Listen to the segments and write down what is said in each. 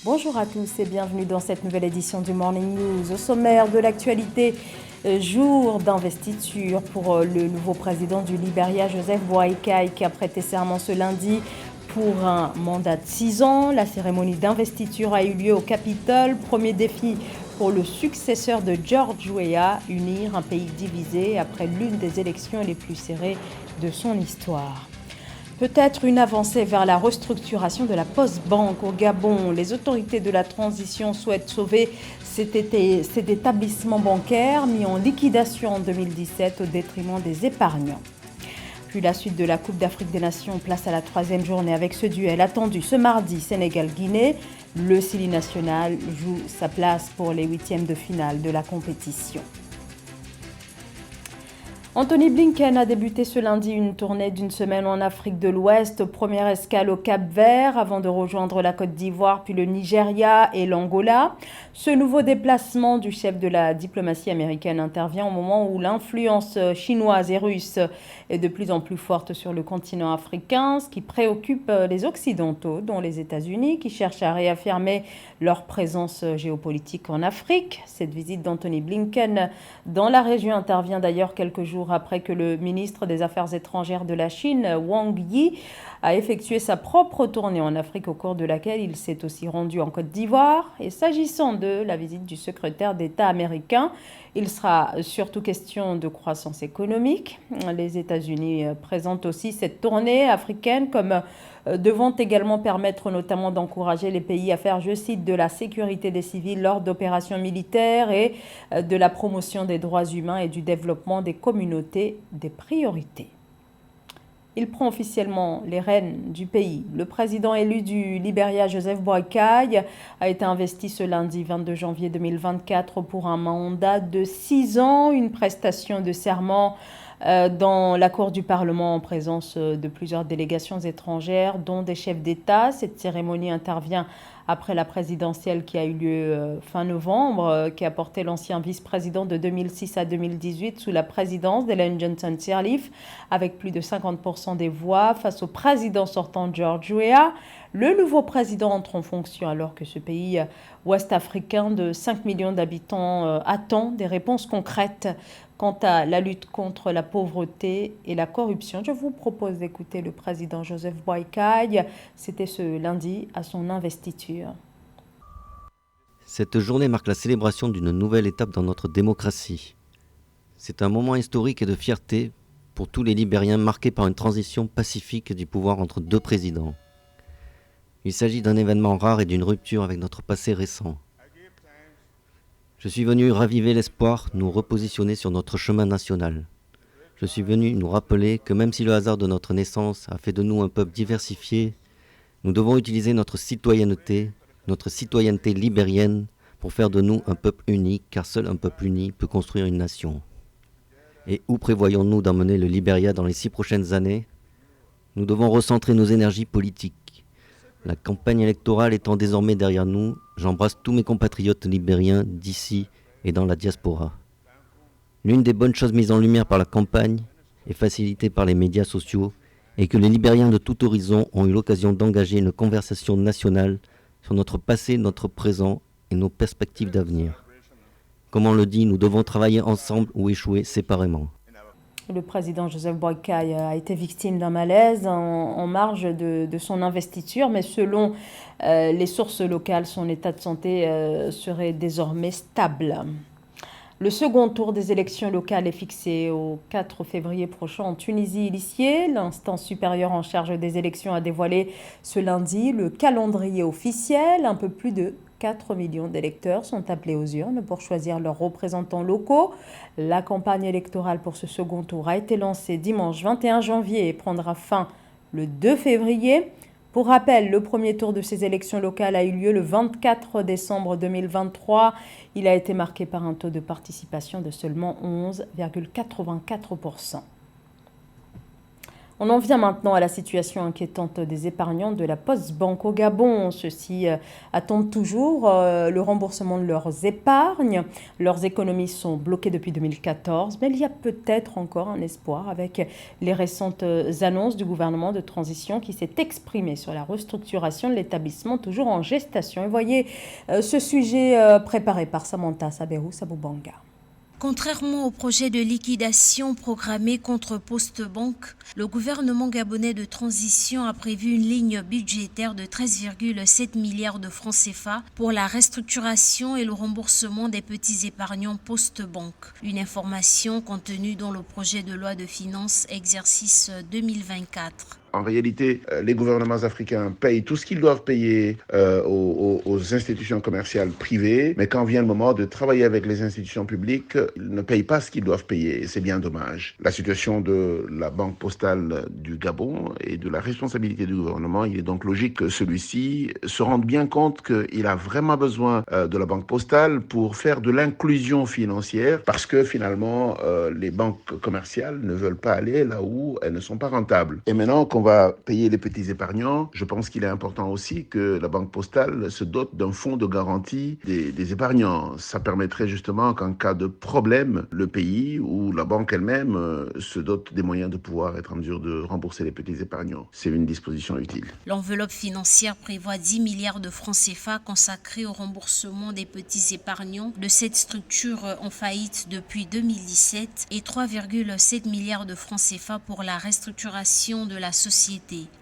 Bonjour à tous et bienvenue dans cette nouvelle édition du Morning News. Au sommaire de l'actualité, jour d'investiture pour le nouveau président du Libéria, Joseph Boakai, qui a prêté serment ce lundi pour un mandat de 6 ans. La cérémonie d'investiture a eu lieu au Capitole. Premier défi pour le successeur de George Weah, unir un pays divisé après l'une des élections les plus serrées de son histoire. Peut-être une avancée vers la restructuration de la Post-Banque au Gabon. Les autorités de la transition souhaitent sauver cet établissement bancaire mis en liquidation en 2017 au détriment des épargnants. Puis la suite de la Coupe d'Afrique des Nations, place à la 3e journée avec ce duel attendu ce mardi Sénégal-Guinée. Le Sili national joue sa place pour les 8e de finale de la compétition. Anthony Blinken a débuté ce lundi une tournée d'une semaine en Afrique de l'Ouest, première escale au Cap-Vert avant de rejoindre la Côte d'Ivoire, puis le Nigeria et l'Angola. Ce nouveau déplacement du chef de la diplomatie américaine intervient au moment où l'influence chinoise et russe est de plus en plus forte sur le continent africain, ce qui préoccupe les Occidentaux, dont les États-Unis, qui cherchent à réaffirmer leur présence géopolitique en Afrique. Cette visite d'Anthony Blinken dans la région intervient d'ailleurs quelques jours après que le ministre des Affaires étrangères de la Chine, Wang Yi, a effectué sa propre tournée en Afrique au cours de laquelle il s'est aussi rendu en Côte d'Ivoire. Et s'agissant de la visite du secrétaire d'État américain, il sera surtout question de croissance économique. Les États-Unis présentent aussi cette tournée africaine comme devant également permettre notamment d'encourager les pays à faire, je cite, de la sécurité des civils lors d'opérations militaires et de la promotion des droits humains et du développement des communautés des priorités. Il prend officiellement les rênes du pays. Le président élu du Libéria, Joseph Boakai, a été investi ce lundi 22 janvier 2024 pour un mandat de 6 ans, une prestation de serment dans la cour du Parlement en présence de plusieurs délégations étrangères, dont des chefs d'État. Cette cérémonie intervient après la présidentielle qui a eu lieu fin novembre, qui a porté l'ancien vice-président de 2006 à 2018 sous la présidence d'Ellen Johnson Sirleaf, avec plus de 50% des voix face au président sortant George Weah. Le nouveau président entre en fonction alors que ce pays ouest-africain de 5 millions d'habitants attend des réponses concrètes quant à la lutte contre la pauvreté et la corruption. Je vous propose d'écouter le président Joseph Boakai. C'était ce lundi à son investiture. Cette journée marque la célébration d'une nouvelle étape dans notre démocratie. C'est un moment historique et de fierté pour tous les Libériens marqué par une transition pacifique du pouvoir entre deux présidents. Il s'agit d'un événement rare et d'une rupture avec notre passé récent. Je suis venu raviver l'espoir, nous repositionner sur notre chemin national. Je suis venu nous rappeler que même si le hasard de notre naissance a fait de nous un peuple diversifié, nous devons utiliser notre citoyenneté libérienne pour faire de nous un peuple unique, car seul un peuple uni peut construire une nation. Et où prévoyons-nous d'emmener le Libéria dans les 6 prochaines années ? Nous devons recentrer nos énergies politiques. La campagne électorale étant désormais derrière nous, j'embrasse tous mes compatriotes libériens d'ici et dans la diaspora. L'une des bonnes choses mises en lumière par la campagne et facilitée par les médias sociaux est que les Libériens de tout horizon ont eu l'occasion d'engager une conversation nationale sur notre passé, notre présent et nos perspectives d'avenir. Comme on le dit, nous devons travailler ensemble ou échouer séparément. Le président Joseph Boakai a été victime d'un malaise en marge de son investiture, mais selon les sources locales, son état de santé serait désormais stable. Le second tour des élections locales est fixé au 4 février prochain en Tunisie Lissier. L'instance supérieure en charge des élections a dévoilé ce lundi le calendrier officiel. Un peu plus de 4 millions d'électeurs sont appelés aux urnes pour choisir leurs représentants locaux. La campagne électorale pour ce second tour a été lancée dimanche 21 janvier et prendra fin le 2 février. Pour rappel, le premier tour de ces élections locales a eu lieu le 24 décembre 2023. Il a été marqué par un taux de participation de seulement 11,84%. On en vient maintenant à la situation inquiétante des épargnants de la Postbank au Gabon. Ceux-ci attendent toujours le remboursement de leurs épargnes. Leurs économies sont bloquées depuis 2014, mais il y a peut-être encore un espoir avec les récentes annonces du gouvernement de transition qui s'est exprimé sur la restructuration de l'établissement toujours en gestation. Et voyez ce sujet préparé par Samantha Saberou Sabubanga. Contrairement au projet de liquidation programmé contre Postbank, le gouvernement gabonais de transition a prévu une ligne budgétaire de 13,7 milliards de francs CFA pour la restructuration et le remboursement des petits épargnants Postbank. Une information contenue dans le projet de loi de finances exercice 2024. En réalité, les gouvernements africains payent tout ce qu'ils doivent payer aux institutions commerciales privées, mais quand vient le moment de travailler avec les institutions publiques, ils ne payent pas ce qu'ils doivent payer, et c'est bien dommage. La situation de la Banque postale du Gabon et de la responsabilité du gouvernement, il est donc logique que celui-ci se rende bien compte qu'il a vraiment besoin de la Banque postale pour faire de l'inclusion financière, parce que finalement, les banques commerciales ne veulent pas aller là où elles ne sont pas rentables. Et maintenant qu'on va payer les petits épargnants, je pense qu'il est important aussi que la Banque postale se dote d'un fonds de garantie des épargnants. Ça permettrait justement qu'en cas de problème, le pays ou la banque elle-même se dote des moyens de pouvoir être en mesure de rembourser les petits épargnants. C'est une disposition utile. L'enveloppe financière prévoit 10 milliards de francs CFA consacrés au remboursement des petits épargnants de cette structure en faillite depuis 2017 et 3,7 milliards de francs CFA pour la restructuration de la société.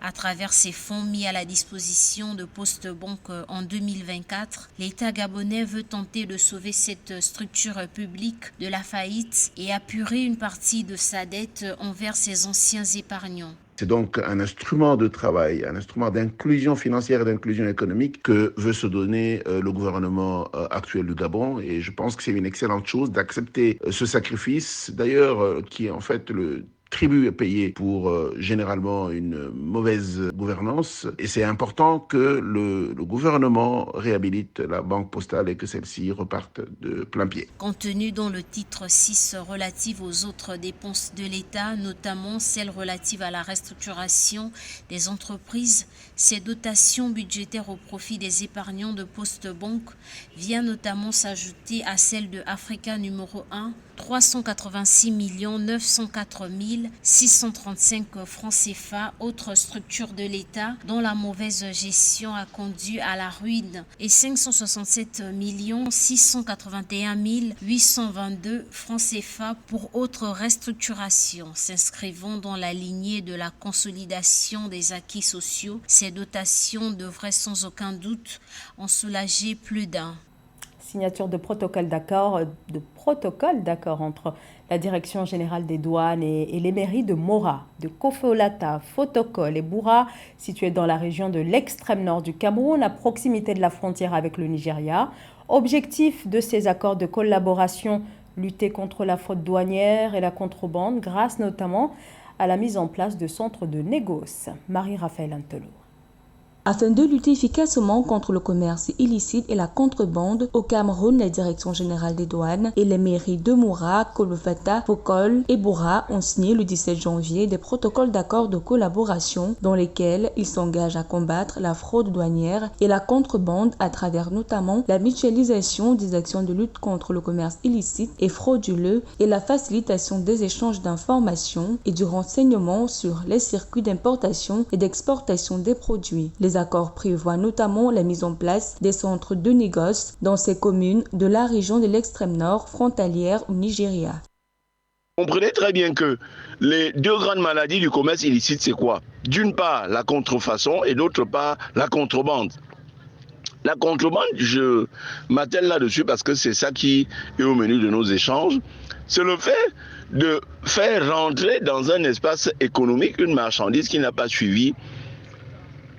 À travers ces fonds mis à la disposition de Postbank en 2024, l'État gabonais veut tenter de sauver cette structure publique de la faillite et apurer une partie de sa dette envers ses anciens épargnants. C'est donc un instrument de travail, un instrument d'inclusion financière et d'inclusion économique que veut se donner le gouvernement actuel du Gabon. Et je pense que c'est une excellente chose d'accepter ce sacrifice, d'ailleurs, qui est en fait le tribut à payer pour généralement une mauvaise gouvernance. Et c'est important que le gouvernement réhabilite la Banque postale et que celle-ci reparte de plein pied. Contenu dans le titre 6 relative aux autres dépenses de l'État, notamment celles relatives à la restructuration des entreprises, ces dotations budgétaires au profit des épargnants de Postbank viennent notamment s'ajouter à celles de Africa numéro 1, 386 904 635 francs CFA, autre structure de l'État dont la mauvaise gestion a conduit à la ruine, et 567 681 822 francs CFA pour autres restructurations. S'inscrivant dans la lignée de la consolidation des acquis sociaux, ces dotations devraient sans aucun doute en soulager plus d'un. Signature de protocole d'accord entre la Direction générale des douanes et les mairies de Mora, de Kofolata, Fotokol et Boura, situées dans la région de l'extrême nord du Cameroun, à proximité de la frontière avec le Nigeria. Objectif de ces accords de collaboration, lutter contre la fraude douanière et la contrebande, grâce notamment à la mise en place de centres de négoce. Marie-Raphaël Antelo. Afin de lutter efficacement contre le commerce illicite et la contrebande, au Cameroun, la Direction générale des douanes et les mairies de Moura, Kolofata, Fokol et Boura ont signé le 17 janvier des protocoles d'accord de collaboration dans lesquels ils s'engagent à combattre la fraude douanière et la contrebande à travers notamment la mutualisation des actions de lutte contre le commerce illicite et frauduleux et la facilitation des échanges d'informations et du renseignement sur les circuits d'importation et d'exportation des produits. Les accords prévoient notamment la mise en place des centres de négoce dans ces communes de la région de l'extrême nord frontalière au Nigeria. Comprenez très bien que les deux grandes maladies du commerce illicite, c'est quoi? D'une part, la contrefaçon et d'autre part, la contrebande. La contrebande, je m'attelle là-dessus parce que c'est ça qui est au menu de nos échanges. C'est le fait de faire rentrer dans un espace économique une marchandise qui n'a pas suivi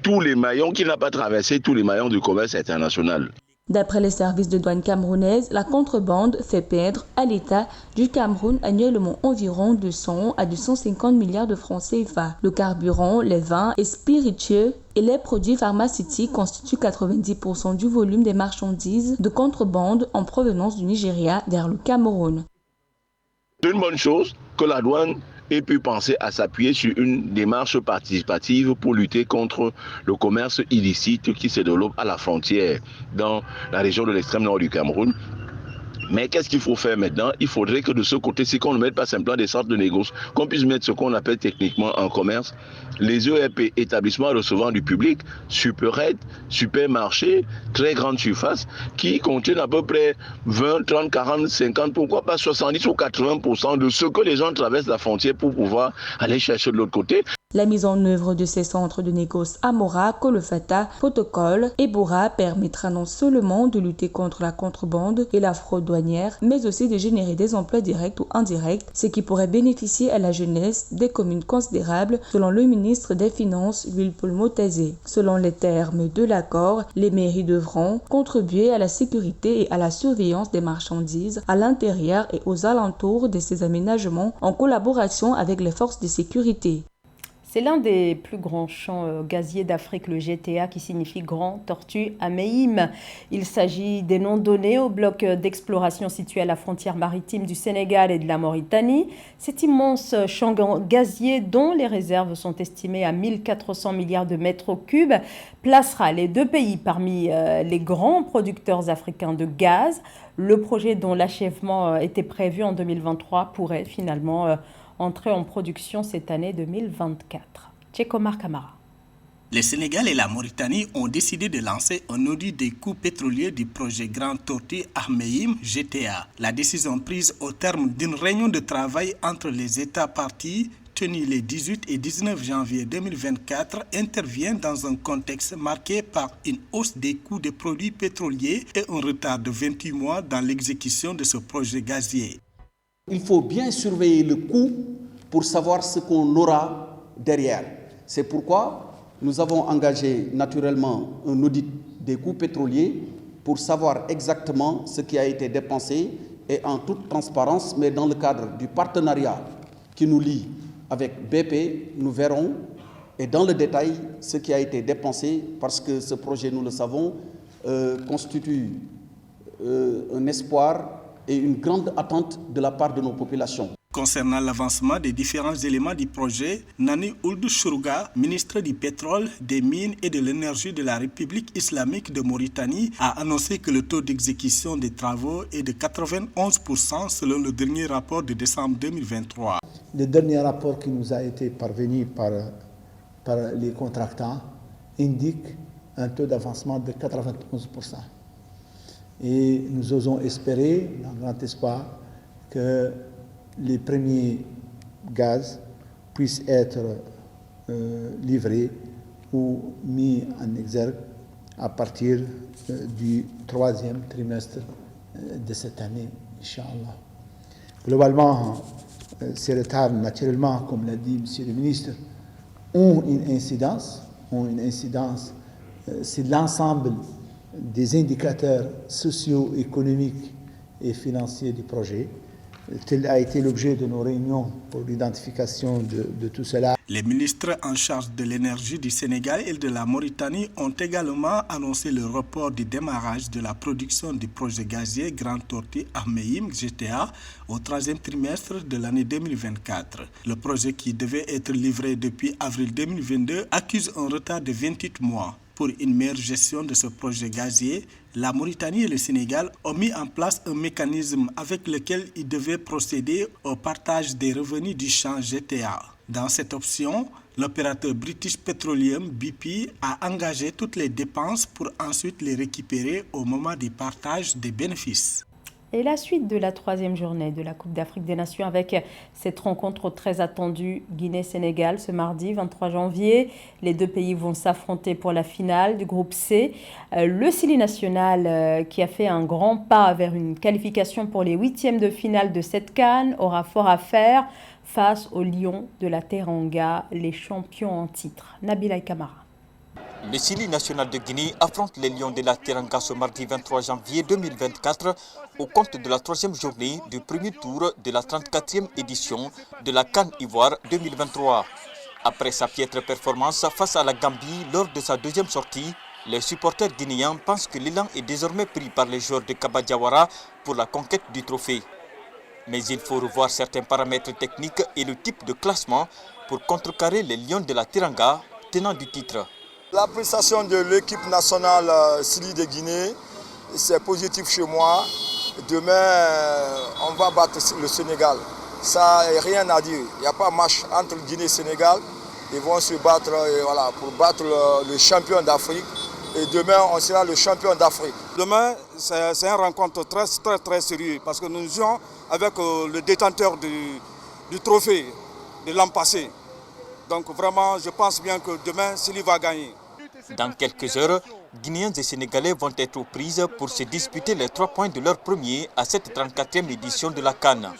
tous les maillons, qui n'a pas traversé tous les maillons du commerce international. D'après les services de douane camerounaises, la contrebande fait perdre à l'État du Cameroun annuellement environ 200 à 250 milliards de francs CFA. Le carburant, les vins et spiritueux et les produits pharmaceutiques constituent 90% du volume des marchandises de contrebande en provenance du Nigeria vers le Cameroun. C'est une bonne chose que la douane et puis penser à s'appuyer sur une démarche participative pour lutter contre le commerce illicite qui se développe à la frontière dans la région de l'extrême nord du Cameroun. Mais qu'est-ce qu'il faut faire maintenant? Il faudrait que de ce côté-ci, qu'on ne mette pas simplement des centres de négoce, qu'on puisse mettre ce qu'on appelle techniquement en commerce les ERP, établissements recevant du public, supérettes, supermarchés, très grandes surfaces, qui contiennent à peu près 20, 30, 40, 50, pourquoi pas 70 ou 80% de ce que les gens traversent la frontière pour pouvoir aller chercher de l'autre côté. La mise en œuvre de ces centres de négoce à Mora, Kolofata, Potokol et Boura permettra non seulement de lutter contre la contrebande et la fraude douanière, mais aussi de générer des emplois directs ou indirects, ce qui pourrait bénéficier à la jeunesse des communes considérables, selon le ministre des Finances, Wilpaul Motazé. Selon les termes de l'accord, les mairies devront contribuer à la sécurité et à la surveillance des marchandises à l'intérieur et aux alentours de ces aménagements en collaboration avec les forces de sécurité. C'est l'un des plus grands champs gaziers d'Afrique, le GTA, qui signifie Grand Tortue Améim. Il s'agit des noms donnés au bloc d'exploration situé à la frontière maritime du Sénégal et de la Mauritanie. Cet immense champ gazier, dont les réserves sont estimées à 1400 milliards de mètres cubes, placera les deux pays parmi les grands producteurs africains de gaz. Le projet, dont l'achèvement était prévu en 2023, pourrait finalement entrer en production cette année 2024. Tchekomar Kamara. Le Sénégal et la Mauritanie ont décidé de lancer un audit des coûts pétroliers du projet Grand Tortue Améim GTA. La décision prise au terme d'une réunion de travail entre les États parties tenue les 18 et 19 janvier 2024 intervient dans un contexte marqué par une hausse des coûts des produits pétroliers et un retard de 28 mois dans l'exécution de ce projet gazier. Il faut bien surveiller le coût pour savoir ce qu'on aura derrière. C'est pourquoi nous avons engagé naturellement un audit des coûts pétroliers pour savoir exactement ce qui a été dépensé et en toute transparence, mais dans le cadre du partenariat qui nous lie avec BP, nous verrons et dans le détail ce qui a été dépensé parce que ce projet, nous le savons, constitue un espoir et une grande attente de la part de nos populations. Concernant l'avancement des différents éléments du projet, Nani Ould Chourouga, ministre du pétrole, des mines et de l'énergie de la République islamique de Mauritanie, a annoncé que le taux d'exécution des travaux est de 91% selon le dernier rapport de décembre 2023. Le dernier rapport qui nous a été parvenu par les contractants indique un taux d'avancement de 91%. Et nous osons espérer, dans grand espoir, que les premiers gaz puissent être livrés ou mis en exergue à partir du troisième trimestre de cette année, Inch'Allah. Globalement, ces retards, naturellement, comme l'a dit M. le ministre, ont une incidence. C'est l'ensemble des indicateurs socio-économiques et financiers du projet. Tel a été l'objet de nos réunions pour l'identification de tout cela. Les ministres en charge de l'énergie du Sénégal et de la Mauritanie ont également annoncé le report du démarrage de la production du projet gazier Grand Tortue Améim GTA au troisième trimestre de l'année 2024. Le projet, qui devait être livré depuis avril 2022, accuse un retard de 28 mois. Pour une meilleure gestion de ce projet gazier, la Mauritanie et le Sénégal ont mis en place un mécanisme avec lequel ils devaient procéder au partage des revenus du champ GTA. Dans cette option, l'opérateur British Petroleum BP a engagé toutes les dépenses pour ensuite les récupérer au moment du partage des bénéfices. Et la suite de la troisième journée de la Coupe d'Afrique des Nations avec cette rencontre très attendue Guinée-Sénégal ce mardi 23 janvier. Les deux pays vont s'affronter pour la finale du groupe C. Le Sili national, qui a fait un grand pas vers une qualification pour les huitièmes de finale de cette CAN, aura fort à faire face aux Lions de la Teranga, les champions en titre. Nabila Kamara. Le Sili national de Guinée affronte les Lions de la Teranga ce mardi 23 janvier 2024 au compte de la troisième journée du premier tour de la 34e édition de la CAN Ivoire 2023. Après sa piètre performance face à la Gambie lors de sa deuxième sortie, les supporters guinéens pensent que l'élan est désormais pris par les joueurs de Kaba Diawara pour la conquête du trophée. Mais il faut revoir certains paramètres techniques et le type de classement pour contrecarrer les Lions de la Teranga, tenant du titre. La prestation de l'équipe nationale Sili de Guinée, c'est positif chez moi. Demain, on va battre le Sénégal. Ça, rien à dire. Il n'y a pas de match entre Guinée et Sénégal. Ils vont se battre pour battre le champion d'Afrique. Et demain, on sera le champion d'Afrique. Demain, c'est une rencontre très sérieuse parce que nous jouons avec le détenteur du trophée de l'an passé. Donc vraiment, je pense bien que demain, Sili va gagner. Dans quelques heures, Guinéens et Sénégalais vont être aux prises pour se disputer les 3 points de leur premier à cette 34e édition de la CAN.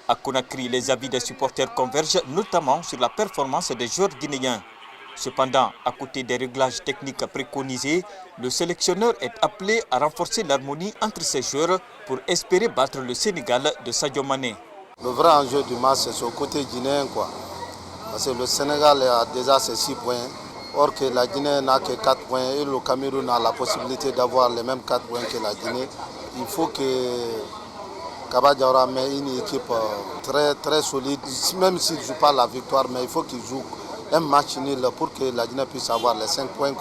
À Conakry, les avis des supporters convergent notamment sur la performance des joueurs guinéens. Cependant, à côté des réglages techniques préconisés, le sélectionneur est appelé à renforcer l'harmonie entre ses joueurs pour espérer battre le Sénégal de Sadio Mané. Le vrai enjeu du match, c'est au côté guinéen, parce que le Sénégal a déjà ses 6 points, or que la Guinée n'a que 4 points et le Cameroun a la possibilité d'avoir les mêmes 4 points que la Guinée. Il faut que Kaba Diawara met une équipe très solide, même s'il ne joue pas la victoire, mais il faut qu'il joue un match nul pour que la Guinée puisse avoir les 5 points.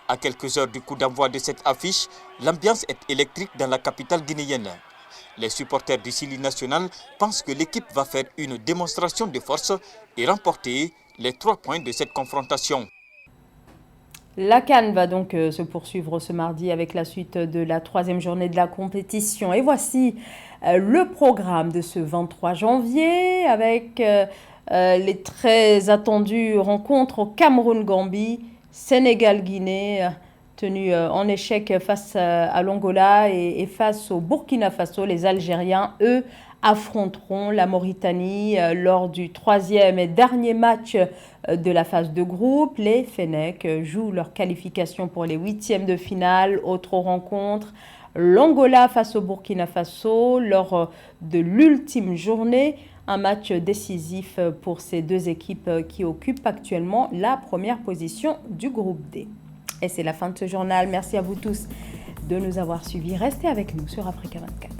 À quelques heures du coup d'envoi de cette affiche, l'ambiance est électrique dans la capitale guinéenne. Les supporters du Sili national pensent que l'équipe va faire une démonstration de force et remporter les 3 points de cette confrontation. La CAN va donc se poursuivre ce mardi avec la suite de la 3e journée de la compétition. Et voici le programme de ce 23 janvier avec les très attendues rencontres au Cameroun-Gambie, Sénégal-Guinée, tenue en échec face à l'Angola et face au Burkina Faso. Les Algériens, eux, affronteront la Mauritanie lors du 3e et dernier match de la phase de groupe. Les Fennecs jouent leur qualification pour les 8e de finale. Autre rencontre, l'Angola face au Burkina Faso lors de l'ultime journée. Un match décisif pour ces deux équipes qui occupent actuellement la première position du groupe D. Et c'est la fin de ce journal. Merci à vous tous de nous avoir suivis. Restez avec nous sur Africa 24.